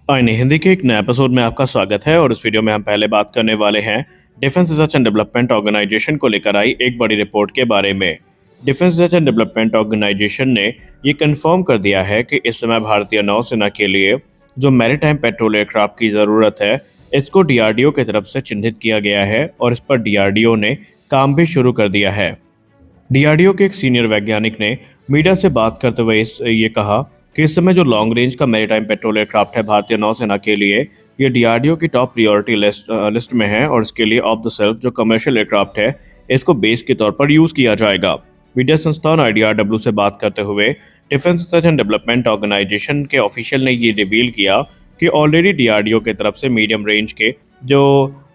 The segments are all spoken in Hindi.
आईने हिंदी के एक नए एपिसोड में आपका स्वागत है और इस वीडियो में हम पहले बात करने वाले हैं defence research and development organisation को लेकर आई एक बड़ी रिपोर्ट के बारे में। Defence research and development organisation ने ये कंफर्म कर दिया है कि इस समय भारतीय नौसेना के लिए जो मैरीटाइम पेट्रोल एयरक्राफ्ट की ज़रूरत है, इसको डीआरडीओ की तरफ से चिन्हित किया गया है और इस पर डीआरडीओ ने काम भी शुरू कर दिया है। डीआरडीओ के एक सीनियर वैज्ञानिक ने मीडिया से बात करते हुए ये कहा कि इस समय जो लॉन्ग रेंज का मैरीटाइम पेट्रोल एयरक्राफ्ट है भारतीय नौसेना के लिए, ये डीआरडीओ की टॉप प्रायोरिटी लिस्ट में है और इसके लिए ऑफ द सेल्फ जो कमर्शियल एयरक्राफ्ट है, इसको बेस के तौर पर यूज किया जाएगा। मीडिया संस्थान आईडीआरडब्ल्यू से बात करते हुए defence research and development organisation के ऑफिशियल ने ये रिवील किया कि ऑलरेडी डीआरडीओ की तरफ से मीडियम रेंज के जो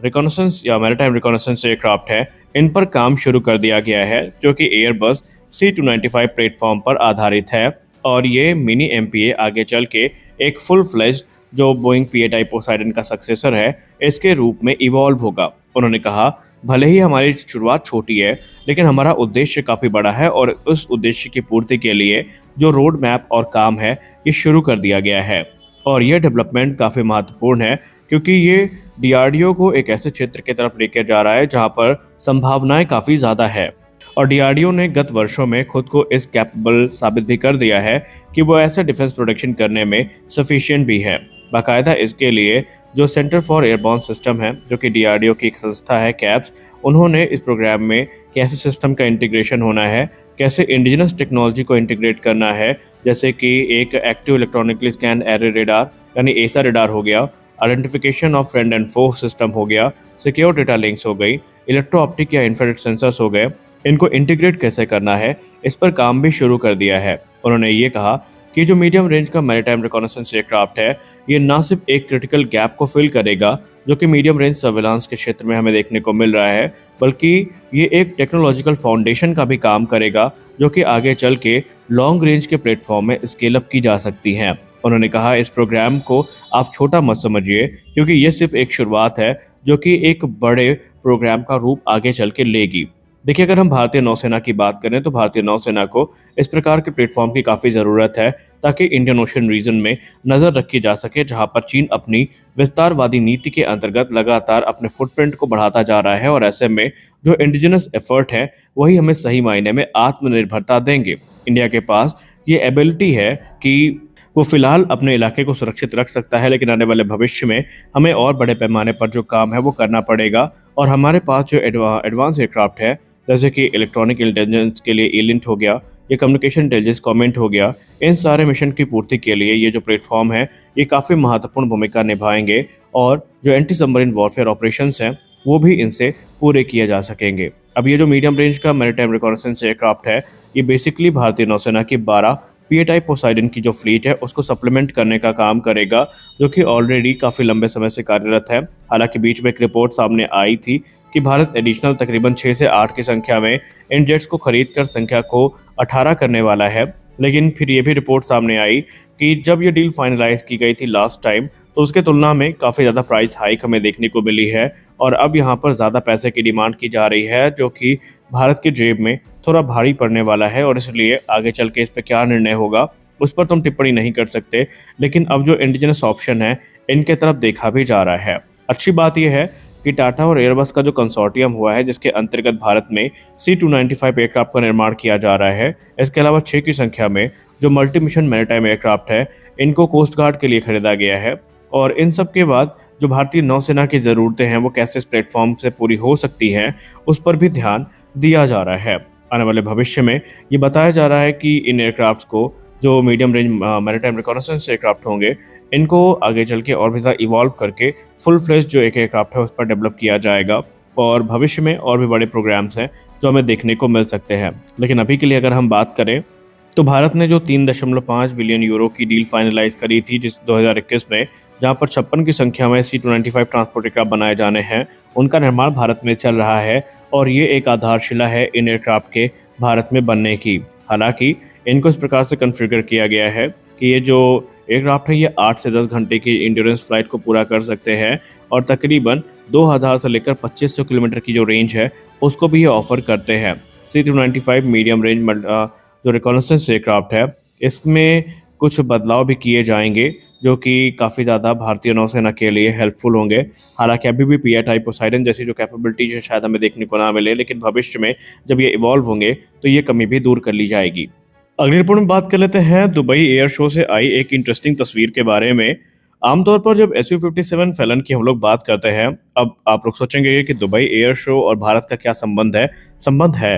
रिकॉनेसेंस या मैरीटाइम रिकॉनेसेंस एयरक्राफ्ट है, इन पर काम शुरू कर दिया गया है, जो कि एयरबस C295 प्लेटफॉर्म पर आधारित है और ये मिनी एमपीए आगे चल के एक फुल फ्लेज जो बोइंग पीए टाइप पोसाइडन का सक्सेसर है, इसके रूप में इवॉल्व होगा। उन्होंने कहा, भले ही हमारी शुरुआत छोटी है, लेकिन हमारा उद्देश्य काफ़ी बड़ा है और उस उद्देश्य की पूर्ति के लिए जो रोड मैप और काम है, ये शुरू कर दिया गया है। और यह डेवलपमेंट काफ़ी महत्वपूर्ण है क्योंकि ये डीआरडीओ को एक ऐसे क्षेत्र की तरफ लेकर जा रहा है जहां पर संभावनाएं काफ़ी ज़्यादा है। और डीआरडीओ ने गत वर्षों में खुद को इस कैपेबल साबित भी कर दिया है कि वो ऐसा डिफेंस प्रोडक्शन करने में सफिशिएंट भी है। बाकायदा इसके लिए जो सेंटर फॉर एयरबॉर्न सिस्टम है, जो कि डीआरडीओ की एक संस्था है कैप्स, उन्होंने इस प्रोग्राम में कैसे सिस्टम का इंटीग्रेशन होना है, कैसे इंडिजिनस टेक्नोलॉजी को इंटीग्रेट करना है, जैसे कि एक active electronically scan array radar यानी एसा रेडार हो गया, identification of friend and foe system हो गया, सिक्योर डेटा लिंक्स हो गई, इलेक्ट्रो ऑप्टिक या इंफ्रारेड सेंसर्स हो गए, इनको इंटीग्रेट कैसे करना है, इस पर काम भी शुरू कर दिया है। उन्होंने ये कहा कि जो मीडियम रेंज का मैरीटाइम रिकॉनेसेंस एयरक्राफ्ट है, ये ना सिर्फ एक क्रिटिकल गैप को फिल करेगा जो कि मीडियम रेंज सर्विलांस के क्षेत्र में हमें देखने को मिल रहा है, बल्कि ये एक टेक्नोलॉजिकल फाउंडेशन का भी काम करेगा जो कि आगे चल के लॉन्ग रेंज के प्लेटफॉर्म में स्केल अप की जा सकती हैं। उन्होंने कहा, इस प्रोग्राम को आप छोटा मत समझिए क्योंकि ये सिर्फ एक शुरुआत है जो कि एक बड़े प्रोग्राम का रूप आगे चल के लेगी। देखिए, अगर हम भारतीय नौसेना की बात करें तो भारतीय नौसेना को इस प्रकार के प्लेटफॉर्म की काफ़ी ज़रूरत है ताकि इंडियन ओशन रीजन में नज़र रखी जा सके, जहां पर चीन अपनी विस्तारवादी नीति के अंतर्गत लगातार अपने फुटप्रिंट को बढ़ाता जा रहा है और ऐसे में जो इंडिजिनस एफर्ट है वही हमें सही मायने में आत्मनिर्भरता देंगे। इंडिया के पास ये एबिलिटी है कि वो फिलहाल अपने इलाके को सुरक्षित रख सकता है, लेकिन आने वाले भविष्य में हमें और बड़े पैमाने पर जो काम है वो करना पड़ेगा। और हमारे पास जो एडवांस एयरक्राफ्ट है, जैसे कि इलेक्ट्रॉनिक इंटेलिजेंस के लिए एलिंट हो गया, ये कम्युनिकेशन इंटेलिजेंस कॉमेंट हो गया, इन सारे मिशन की पूर्ति के लिए ये जो प्लेटफॉर्म है ये काफ़ी महत्वपूर्ण भूमिका निभाएंगे और जो एंटी सबमरीन वॉरफेयर ऑपरेशंस हैं वो भी इनसे पूरे किए जा सकेंगे। अब ये जो मीडियम रेंज का मैरीटाइम रिकॉनेसेंस एयरक्राफ्ट है, ये बेसिकली भारतीय नौसेना की 12 पीए टाइप पोसाइडन की जो फ्लीट है उसको सप्लीमेंट करने का काम करेगा, जो कि ऑलरेडी काफ़ी लंबे समय से कार्यरत है। हालांकि बीच में एक रिपोर्ट सामने आई थी कि भारत एडिशनल तकरीबन 6 से 8 की संख्या में इन जेट्स को खरीद कर संख्या को 18 करने वाला है। लेकिन फिर ये भी रिपोर्ट सामने आई कि जब ये डील फाइनलाइज की गई थी लास्ट टाइम, तो उसके तुलना में काफ़ी ज़्यादा प्राइस हाइक हमें देखने को मिली है और अब यहाँ पर ज़्यादा पैसे की डिमांड की जा रही है, जो कि भारत की जेब में थोड़ा भारी पड़ने वाला है। और इसलिए आगे चल के इस पर क्या निर्णय होगा उस पर तुम टिप्पणी नहीं कर सकते, लेकिन अब जो इंडिजिनस ऑप्शन है इनके तरफ देखा भी जा रहा है। अच्छी बात यह है कि टाटा और एयरबस का जो कंसोर्टियम हुआ है, जिसके अंतर्गत भारत में C295 एयरक्राफ्ट का निर्माण किया जा रहा है, इसके अलावा 6 की संख्या में जो मल्टी मिशन मैरीटाइम एयरक्राफ्ट है, इनको कोस्ट गार्ड के लिए खरीदा गया है। और इन सब के बाद जो भारतीय नौसेना की ज़रूरतें हैं वो कैसे इस प्लेटफॉर्म से पूरी हो सकती हैं, उस पर भी ध्यान दिया जा रहा है। आने वाले भविष्य में ये बताया जा रहा है कि इन एयरक्राफ्ट को जो medium range maritime reconnaissance aircraft होंगे, इनको आगे चल के और भी ज़्यादा इवॉल्व करके फुल फ्लेज जो एक एयरक्राफ्ट है उस पर डेवलप किया जाएगा और भविष्य में और भी बड़े प्रोग्राम्स हैं जो हमें देखने को मिल सकते हैं। लेकिन अभी के लिए अगर हम बात करें तो भारत ने जो 3.5 बिलियन यूरो की डील फाइनलाइज करी थी जिस 2021 में, जहां पर 56 की संख्या में C295 ट्रांसपोर्ट एयरक्राफ्ट बनाए जाने हैं, उनका निर्माण भारत में चल रहा है और ये एक आधारशिला है इन एयरक्राफ्ट के भारत में बनने की। हालांकि इनको इस प्रकार से कॉन्फ़िगर किया गया है कि ये जो एयरक्राफ्ट है ये 8 से 10 घंटे की इंड्योरेंस फ्लाइट को पूरा कर सकते हैं और तकरीबन 2000 से लेकर 2500 किलोमीटर की जो रेंज है उसको भी ये ऑफर करते हैं। C295 मीडियम रेंज जो रिकॉनेसेंस एयरक्राफ्ट है, इसमें कुछ बदलाव भी किए जाएंगे जो कि काफ़ी ज़्यादा भारतीय नौसेना के लिए हेल्पफुल होंगे। हालाँकि अभी भी पीएटाई पोसाइडन जैसी जो कैपेबिलिटीज़ है शायद हमें देखने को ना मिले, लेकिन भविष्य में जब ये इवॉल्व होंगे तो ये कमी भी दूर कर ली जाएगी। अगली रिपोर्ट में बात कर लेते हैं दुबई एयर शो से आई एक इंटरेस्टिंग तस्वीर के बारे में। आमतौर पर जब SU-57 फैलन की हम लोग बात करते हैं, अब आप लोग सोचेंगे कि दुबई एयर शो और भारत का क्या संबंध है? संबंध है।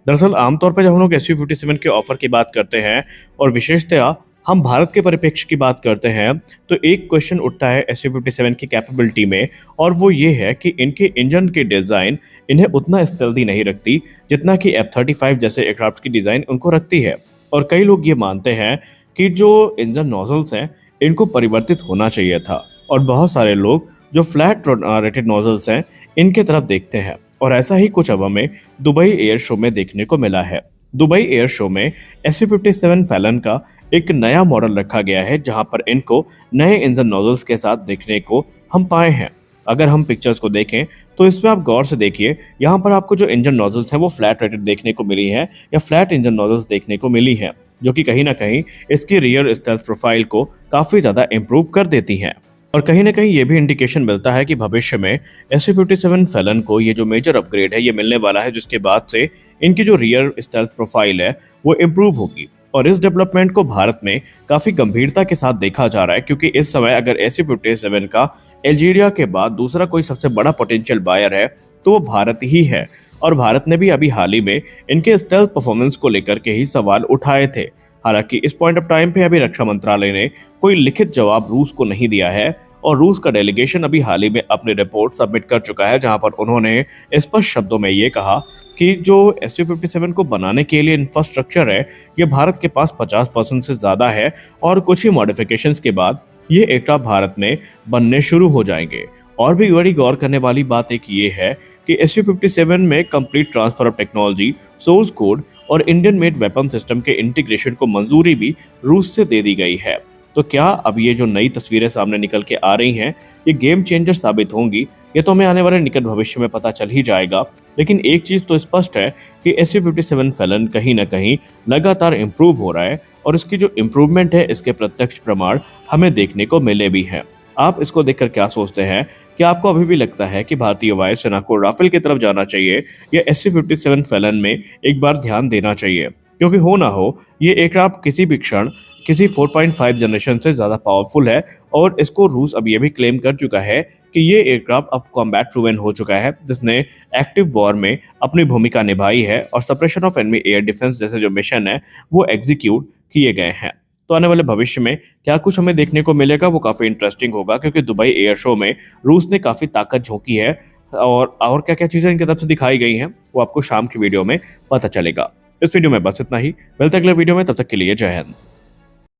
दरअसल आमतौर पर जब हम लोग SU-57 के ऑफर की बात करते हैं और विशेषतया हम भारत के परिप्रेक्ष्य की बात करते हैं, तो एक क्वेश्चन उठता है SU-57 की कैपेबिलिटी में, और वो ये है कि इनके इंजन की डिज़ाइन इन्हें उतना स्टेल्दी नहीं रखती जितना कि F-35 जैसे एयरक्राफ्ट की डिज़ाइन उनको रखती है। और कई लोग ये मानते हैं कि जो इंजन नोजल्स हैं इनको परिवर्तित होना चाहिए था, और बहुत सारे लोग जो फ्लैट रेटेड नोजल्स हैं इनके तरफ देखते हैं, और ऐसा ही कुछ अब हमें दुबई एयर शो में देखने को मिला है। दुबई एयर शो में SU-57 फैलन का एक नया मॉडल रखा गया है, जहां पर इनको नए इंजन नोजल्स के साथ देखने को हम पाए हैं। अगर हम पिक्चर्स को देखें तो इसमें आप गौर से देखिए, यहाँ पर आपको जो इंजन नोजल्स हैं वो फ्लैट रेटेड देखने को मिली है, या फ्लैट इंजन नोजल्स देखने को मिली हैं, जो कि कहीं ना कहीं इसकी रियर स्टेल्थ प्रोफाइल को काफ़ी ज़्यादा इम्प्रूव कर देती हैं। और कहीं ना कहीं ये भी इंडिकेशन मिलता है कि भविष्य में SU-57 फैलन को ये जो मेजर अपग्रेड है ये मिलने वाला है, जिसके बाद से इनकी जो रियर स्टेल्थ प्रोफाइल है वो इम्प्रूव होगी। और इस डेवलपमेंट को भारत में काफ़ी गंभीरता के साथ देखा जा रहा है, क्योंकि इस समय अगर SU-57 का अल्जीरिया के बाद दूसरा कोई सबसे बड़ा पोटेंशियल बायर है तो वो भारत ही है। और भारत ने भी अभी हाल ही में इनके स्टेल्थ परफॉर्मेंस को लेकर के ही सवाल उठाए थे। हालांकि इस पॉइंट ऑफ टाइम पे अभी रक्षा मंत्रालय ने कोई लिखित जवाब रूस को नहीं दिया है, और रूस का डेलीगेशन अभी हाल ही में अपनी रिपोर्ट सबमिट कर चुका है, जहां पर उन्होंने स्पष्ट शब्दों में ये कहा कि जो SU-57 को बनाने के लिए इंफ्रास्ट्रक्चर है ये भारत के पास 50% से ज़्यादा है, और कुछ ही मॉडिफिकेशंस के बाद ये एयरक्राफ्ट भारत में बनने शुरू हो जाएंगे। और भी बड़ी गौर करने वाली बात एक ये है कि SU-57 में complete transfer of technology, source code और इंडियन मेड वेपन सिस्टम के इंटीग्रेशन को मंजूरी भी रूस से दे दी गई है। तो क्या अब ये जो नई तस्वीरें सामने निकल के आ रही हैं ये गेम चेंजर साबित होंगी? ये तो हमें आने वाले निकट भविष्य में पता चल ही जाएगा। लेकिन एक चीज़ तो स्पष्ट है कि SU-57 फैलन कहीं ना कहीं लगातार इम्प्रूव हो रहा है, और इसकी जो इम्प्रूवमेंट है इसके प्रत्यक्ष प्रमाण हमें देखने को मिले भी हैं। आप इसको देखकर क्या सोचते हैं? क्या आपको अभी भी लगता है कि भारतीय वायुसेना को राफेल की तरफ जाना चाहिए, या SU-57 फैलन में एक बार ध्यान देना चाहिए? क्योंकि हो ना हो ये एयरक्राफ्ट किसी भी क्षण किसी 4.5 जनरेशन से ज़्यादा पावरफुल है, और इसको रूस अब ये भी क्लेम कर चुका है कि ये एयरक्राफ्ट अब कॉम्बैट प्रूवन हो चुका है, जिसने एक्टिव वॉर में अपनी भूमिका निभाई है, और suppression of enemy air defence जैसे जो मिशन है वो एग्जीक्यूट किए गए हैं। तो आने वाले भविष्य में क्या कुछ हमें देखने को मिलेगा वो काफ़ी इंटरेस्टिंग होगा, क्योंकि दुबई एयर शो में रूस ने काफ़ी ताकत झोंकी है, और क्या क्या चीज़ें इनकी तरफ से दिखाई गई हैं वो आपको शाम की वीडियो में पता चलेगा। इस वीडियो में बस इतना ही, मिलते हैं अगले वीडियो में, तब तक के लिए जय हिंद।